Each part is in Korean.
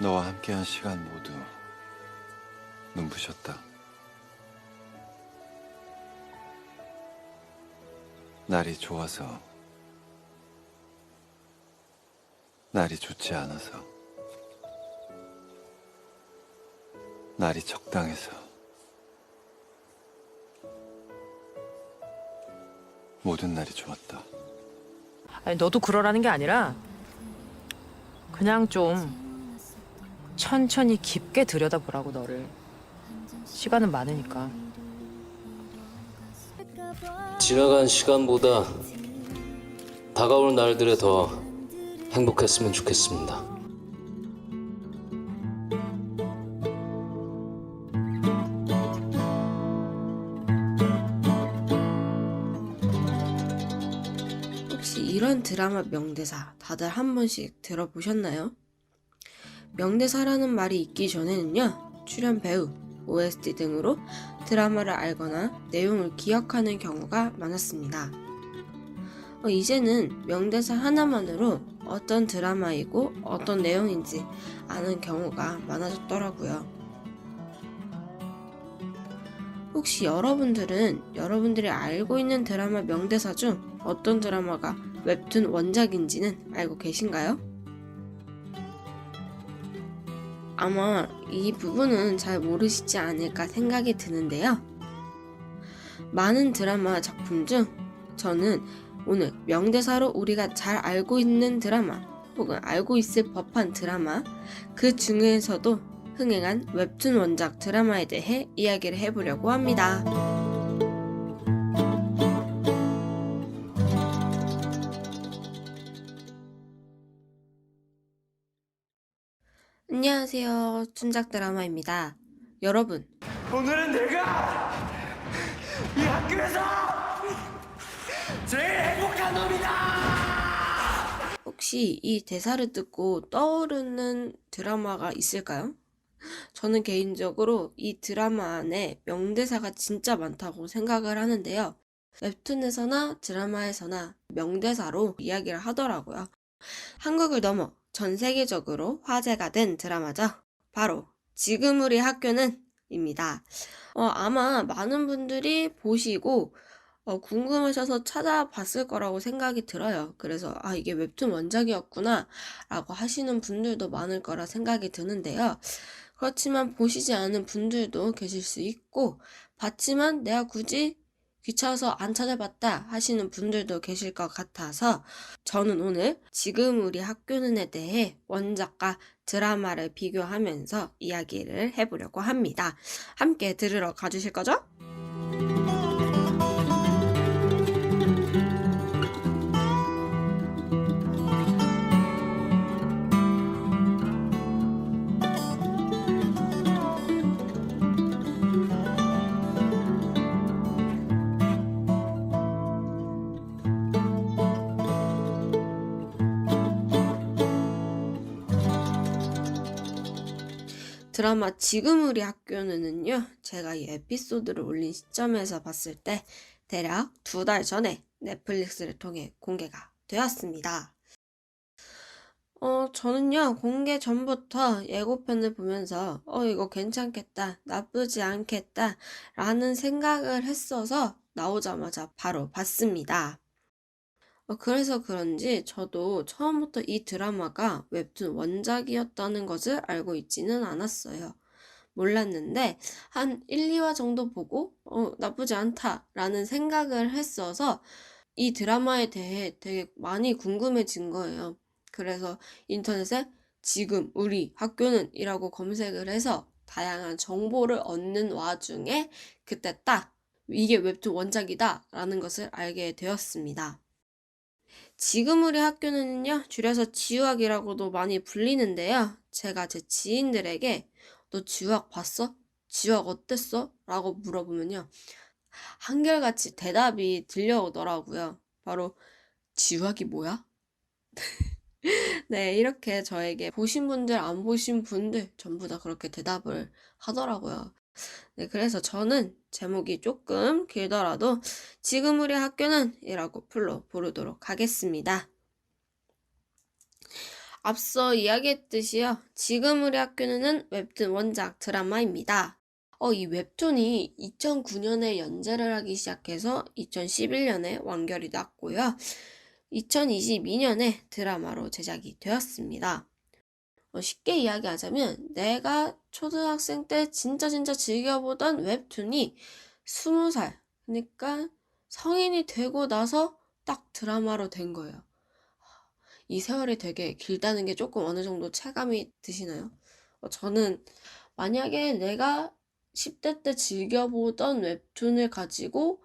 너와 함께한 시간 모두 눈부셨다. 날이 좋아서, 날이 좋지 않아서, 날이 적당해서 모든 날이 좋았다. 아니, 너도 그러라는 게 아니라 그냥 좀 천천히 깊게 들여다보라고, 너를. 시간은 많으니까. 지나간 시간보다 다가올 날들에 더 행복했으면 좋겠습니다. 혹시 이런 드라마 명대사 다들 한 번씩 들어보셨나요? 명대사라는 말이 있기 전에는요, 출연 배우, OST 등으로 드라마를 알거나 내용을 기억하는 경우가 많았습니다. 이제는 명대사 하나만으로 어떤 드라마이고 어떤 내용인지 아는 경우가 많아졌더라고요. 혹시 여러분들은 여러분들이 알고 있는 드라마 명대사 중 어떤 드라마가 웹툰 원작인지는 알고 계신가요? 아마 이 부분은 잘 모르시지 않을까 생각이 드는데요. 많은 드라마 작품 중 저는 오늘 명대사로 우리가 잘 알고 있는 드라마 혹은 알고 있을 법한 드라마, 그 중에서도 흥행한 웹툰 원작 드라마에 대해 이야기를 해보려고 합니다. 안녕하세요, 춘작 드라마입니다. 여러분, 오늘은 내가 이 학교에서 제일 행복한 놈이다! 혹시 이 대사를 듣고 떠오르는 드라마가 있을까요? 저는 개인적으로 이 드라마 안에 명대사가 진짜 많다고 생각을 하는데요. 웹툰에서나 드라마에서나 명대사로 이야기를 하더라고요. 한국을 넘어 전 세계적으로 화제가 된 드라마죠. 바로 지금 우리 학교는 입니다. 아마 많은 분들이 보시고 궁금하셔서 찾아봤을 거라고 생각이 들어요. 그래서 이게 웹툰 원작이었구나 라고 하시는 분들도 많을 거라 생각이 드는데요. 그렇지만 보시지 않은 분들도 계실 수 있고, 봤지만 내가 굳이 귀찮아서 안 찾아봤다 하시는 분들도 계실 것 같아서 저는 오늘 지금 우리 학교는에 대해 원작과 드라마를 비교하면서 이야기를 해보려고 합니다. 함께 들으러 가주실 거죠? 드라마 지금 우리 학교는요, 제가 이 에피소드를 올린 시점에서 봤을 때 대략 2달 전에 넷플릭스를 통해 공개가 되었습니다. 저는요, 공개 전부터 예고편을 보면서 이거 괜찮겠다, 나쁘지 않겠다 라는 생각을 했어서 나오자마자 바로 봤습니다. 그래서 그런지 저도 처음부터 이 드라마가 웹툰 원작이었다는 것을 알고 있지는 않았어요. 몰랐는데 한 1, 2화 정도 보고 나쁘지 않다라는 생각을 했어서 이 드라마에 대해 되게 많이 궁금해진 거예요. 그래서 인터넷에 지금 우리 학교는 이라고 검색을 해서 다양한 정보를 얻는 와중에 그때 딱 이게 웹툰 원작이다 라는 것을 알게 되었습니다. 지금 우리 학교는요, 줄여서 지우학이라고도 많이 불리는데요. 제가 제 지인들에게 너 지우학 봤어? 지우학 어땠어? 라고 물어보면요, 한결같이 대답이 들려오더라고요. 바로 지우학이 뭐야? 네, 이렇게 저에게 보신 분들, 안 보신 분들 전부 다 그렇게 대답을 하더라고요. 네, 그래서 저는 제목이 조금 길더라도 지금 우리 학교는 이라고 풀로 부르도록 하겠습니다. 앞서 이야기했듯이요. 지금 우리 학교는 웹툰 원작 드라마입니다. 이 웹툰이 2009년에 연재를 하기 시작해서 2011년에 완결이 났고요. 2022년에 드라마로 제작이 되었습니다. 쉽게 이야기하자면 내가 초등학생 때 진짜 즐겨보던 웹툰이 20살, 그러니까 성인이 되고 나서 딱 드라마로 된 거예요. 이 세월이 되게 길다는 게 조금 어느 정도 체감이 드시나요? 저는 만약에 내가 10대 때 즐겨보던 웹툰을 가지고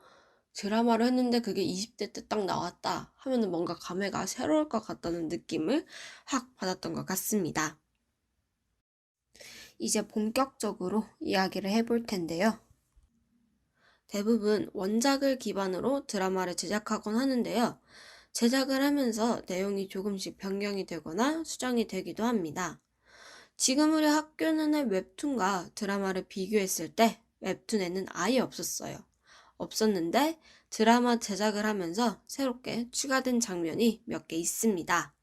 드라마로 했는데 그게 20대 때 딱 나왔다 하면은 뭔가 감회가 새로울 것 같다는 느낌을 확 받았던 것 같습니다. 이제 본격적으로 이야기를 해볼 텐데요. 대부분 원작을 기반으로 드라마를 제작하곤 하는데요. 제작을 하면서 내용이 조금씩 변경이 되거나 수정이 되기도 합니다. 지금 우리 학교는의 웹툰과 드라마를 비교했을 때 웹툰에는 아예 없었는데 드라마 제작을 하면서 새롭게 추가된 장면이 몇 개 있습니다.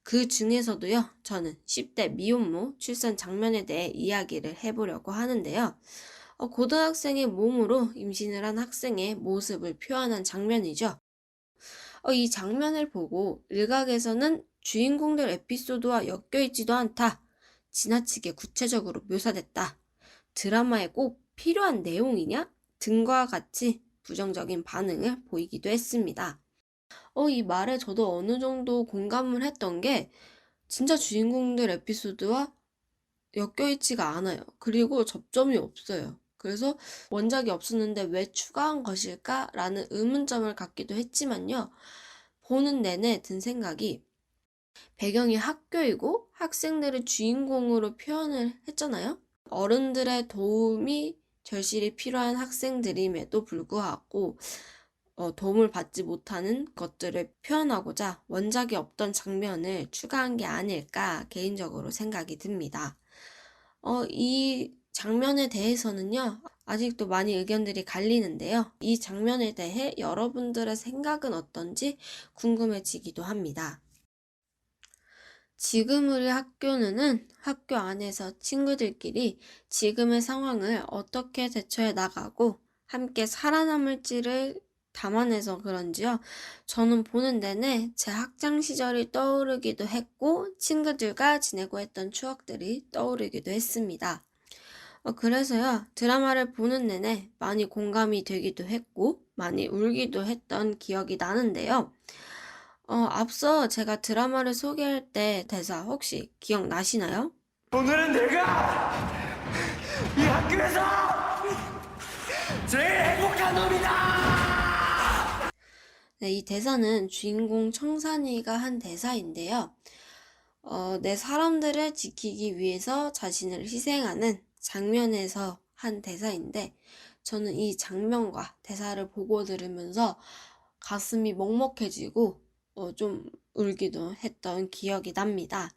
그 중에서도요, 저는 10대 미혼모 출산 장면에 대해 이야기를 해보려고 하는데요. 고등학생의 몸으로 임신을 한 학생의 모습을 표현한 장면이죠. 이 장면을 보고 일각에서는 주인공들 에피소드와 엮여있지도 않다. 지나치게 구체적으로 묘사됐다. 드라마에 꼭 필요한 내용이냐? 등과 같이 부정적인 반응을 보이기도 했습니다. 이 말에 저도 어느 정도 공감을 했던 게 진짜 주인공들 에피소드와 엮여있지가 않아요. 그리고 접점이 없어요. 그래서 원작이 없었는데 왜 추가한 것일까라는 의문점을 갖기도 했지만요. 보는 내내 든 생각이 배경이 학교이고 학생들을 주인공으로 표현을 했잖아요. 어른들의 도움이 절실히 필요한 학생들임에도 불구하고 도움을 받지 못하는 것들을 표현하고자 원작이 없던 장면을 추가한 게 아닐까 개인적으로 생각이 듭니다. 이 장면에 대해서는요, 아직도 많이 의견들이 갈리는데요. 이 장면에 대해 여러분들의 생각은 어떤지 궁금해지기도 합니다. 지금 우리 학교는 학교 안에서 친구들끼리 지금의 상황을 어떻게 대처해 나가고 함께 살아남을지를 담아내서 그런지요. 저는 보는 내내 제 학창 시절이 떠오르기도 했고 친구들과 지내고 했던 추억들이 떠오르기도 했습니다. 그래서요, 드라마를 보는 내내 많이 공감이 되기도 했고 많이 울기도 했던 기억이 나는데요. 앞서 제가 드라마를 소개할 때 대사 혹시 기억나시나요? 오늘은 내가 이 학교에서 제일 행복한 놈이다! 네, 이 대사는 주인공 청산이가 한 대사인데요. 내 사람들을 지키기 위해서 자신을 희생하는 장면에서 한 대사인데 저는 이 장면과 대사를 보고 들으면서 가슴이 먹먹해지고 좀 울기도 했던 기억이 납니다.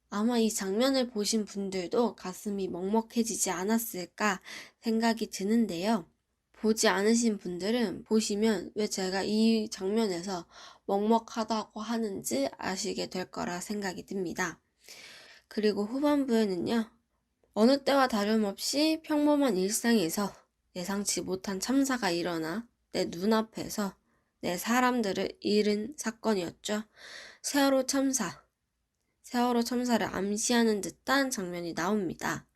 아마 이 장면을 보신 분들도 가슴이 먹먹해지지 않았을까 생각이 드는데요. 보지 않으신 분들은 보시면 왜 제가 이 장면에서 먹먹하다고 하는지 아시게 될 거라 생각이 듭니다. 그리고 후반부에는요. 어느 때와 다름없이 평범한 일상에서 예상치 못한 참사가 일어나 내 눈앞에서 내 사람들을 잃은 사건이었죠. 세월호 참사를 암시하는 듯한 장면이 나옵니다.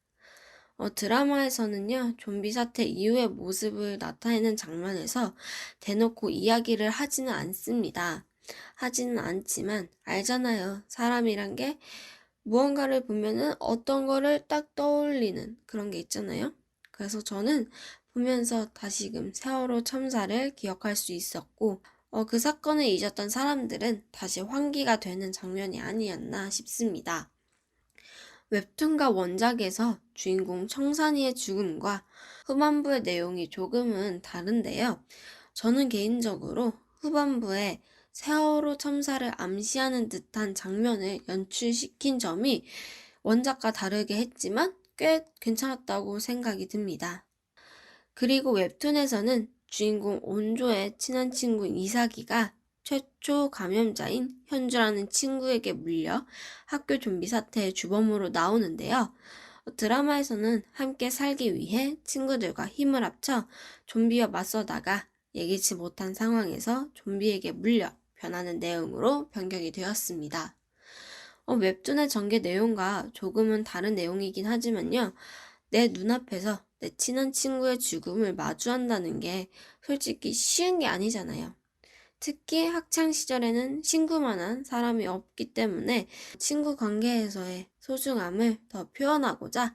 드라마에서는요, 좀비 사태 이후의 모습을 나타내는 장면에서 대놓고 이야기를 하지는 않습니다. 하지는 않지만 알잖아요. 사람이란 게 무언가를 보면은 어떤 거를 딱 떠올리는 그런 게 있잖아요. 그래서 저는 보면서 다시금 세월호 참사를 기억할 수 있었고 그 사건을 잊었던 사람들은 다시 환기가 되는 장면이 아니었나 싶습니다. 웹툰과 원작에서 주인공 청산이의 죽음과 후반부의 내용이 조금은 다른데요. 저는 개인적으로 후반부에 세월호 참사를 암시하는 듯한 장면을 연출시킨 점이 원작과 다르게 했지만 꽤 괜찮았다고 생각이 듭니다. 그리고 웹툰에서는 주인공 온조의 친한 친구 이삭이가 최초 감염자인 현주라는 친구에게 물려 학교 좀비 사태의 주범으로 나오는데요. 드라마에서는 함께 살기 위해 친구들과 힘을 합쳐 좀비와 맞서다가 예기치 못한 상황에서 좀비에게 물려 변하는 내용으로 변경이 되었습니다. 웹툰의 전개 내용과 조금은 다른 내용이긴 하지만요. 내 눈앞에서 내 친한 친구의 죽음을 마주한다는 게 솔직히 쉬운 게 아니잖아요. 특히 학창 시절에는 친구만한 사람이 없기 때문에 친구 관계에서의 소중함을 더 표현하고자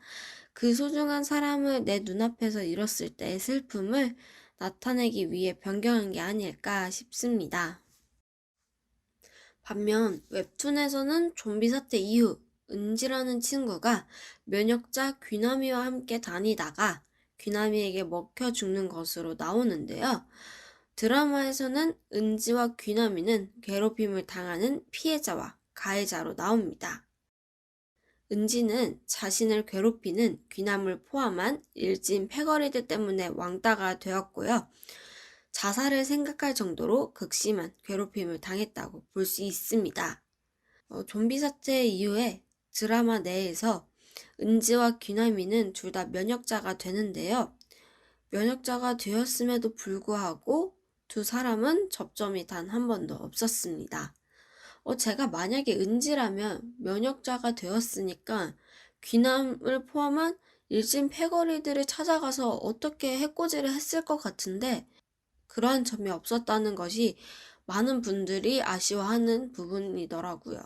그 소중한 사람을 내 눈앞에서 잃었을 때의 슬픔을 나타내기 위해 변경한 게 아닐까 싶습니다. 반면 웹툰에서는 좀비 사태 이후 은지라는 친구가 면역자 귀남이와 함께 다니다가 귀남이에게 먹혀 죽는 것으로 나오는데요. 드라마에서는 은지와 귀남이는 괴롭힘을 당하는 피해자와 가해자로 나옵니다. 은지는 자신을 괴롭히는 귀남을 포함한 일진 패거리들 때문에 왕따가 되었고요. 자살을 생각할 정도로 극심한 괴롭힘을 당했다고 볼 수 있습니다. 좀비 사태 이후에 드라마 내에서 은지와 귀남이는 둘 다 면역자가 되는데요. 면역자가 되었음에도 불구하고 두 사람은 접점이 단 한 번도 없었습니다. 제가 만약에 은지라면 면역자가 되었으니까 귀남을 포함한 일진 패거리들을 찾아가서 어떻게 해코지를 했을 것 같은데 그러한 점이 없었다는 것이 많은 분들이 아쉬워하는 부분이더라고요.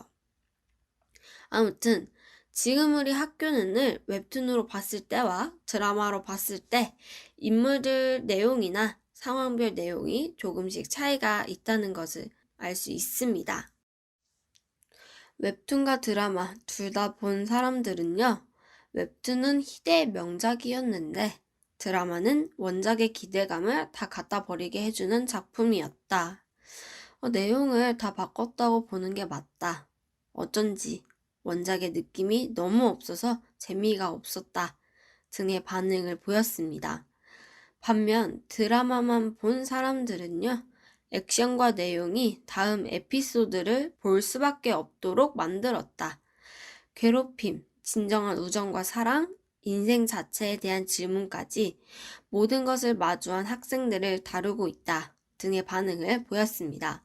아무튼 지금 우리 학교는을 웹툰으로 봤을 때와 드라마로 봤을 때 인물들 내용이나 상황별 내용이 조금씩 차이가 있다는 것을 알 수 있습니다. 웹툰과 드라마 둘 다 본 사람들은요, 웹툰은 희대의 명작이었는데 드라마는 원작의 기대감을 다 갖다 버리게 해주는 작품이었다. 내용을 다 바꿨다고 보는 게 맞다. 어쩐지 원작의 느낌이 너무 없어서 재미가 없었다 등의 반응을 보였습니다. 반면 드라마만 본 사람들은요, 액션과 내용이 다음 에피소드를 볼 수밖에 없도록 만들었다. 괴롭힘, 진정한 우정과 사랑, 인생 자체에 대한 질문까지 모든 것을 마주한 학생들을 다루고 있다 등의 반응을 보였습니다.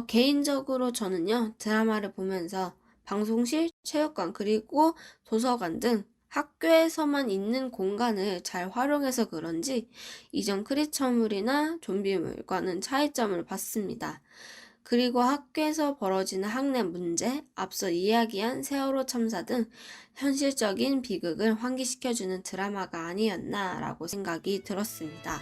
개인적으로 저는요, 드라마를 보면서 방송실, 체육관, 그리고 도서관 등 학교에서만 있는 공간을 잘 활용해서 그런지 이전 크리처물이나 좀비물과는 차이점을 봤습니다. 그리고 학교에서 벌어지는 학내 문제, 앞서 이야기한 세월호 참사 등 현실적인 비극을 환기시켜주는 드라마가 아니었나라고 생각이 들었습니다.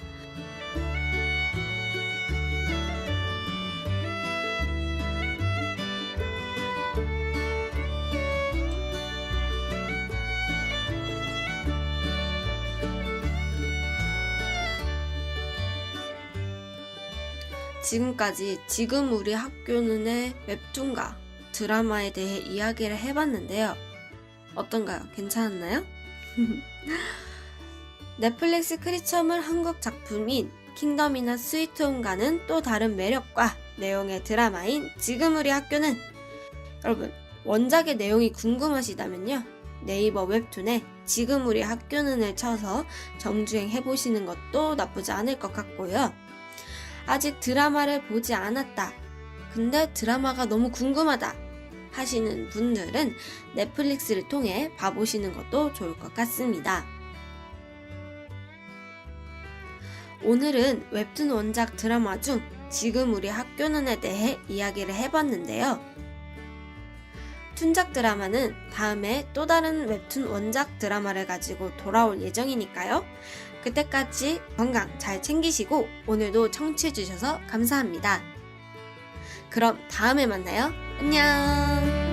지금까지 지금 우리 학교는의 웹툰과 드라마에 대해 이야기를 해봤는데요. 어떤가요? 괜찮았나요? 넷플릭스 크리처물 한국 작품인 킹덤이나 스위트홈과는 또 다른 매력과 내용의 드라마인 지금 우리 학교는, 여러분 원작의 내용이 궁금하시다면요, 네이버 웹툰에 지금 우리 학교는을 쳐서 정주행 해보시는 것도 나쁘지 않을 것 같고요. 아직 드라마를 보지 않았다, 근데 드라마가 너무 궁금하다 하시는 분들은 넷플릭스를 통해 봐보시는 것도 좋을 것 같습니다. 오늘은 웹툰 원작 드라마 중 지금 우리 학교는에 대해 이야기를 해봤는데요. 툰작 드라마는 다음에 또 다른 웹툰 원작 드라마를 가지고 돌아올 예정이니까요. 그때까지 건강 잘 챙기시고 오늘도 청취해주셔서 감사합니다. 그럼 다음에 만나요. 안녕.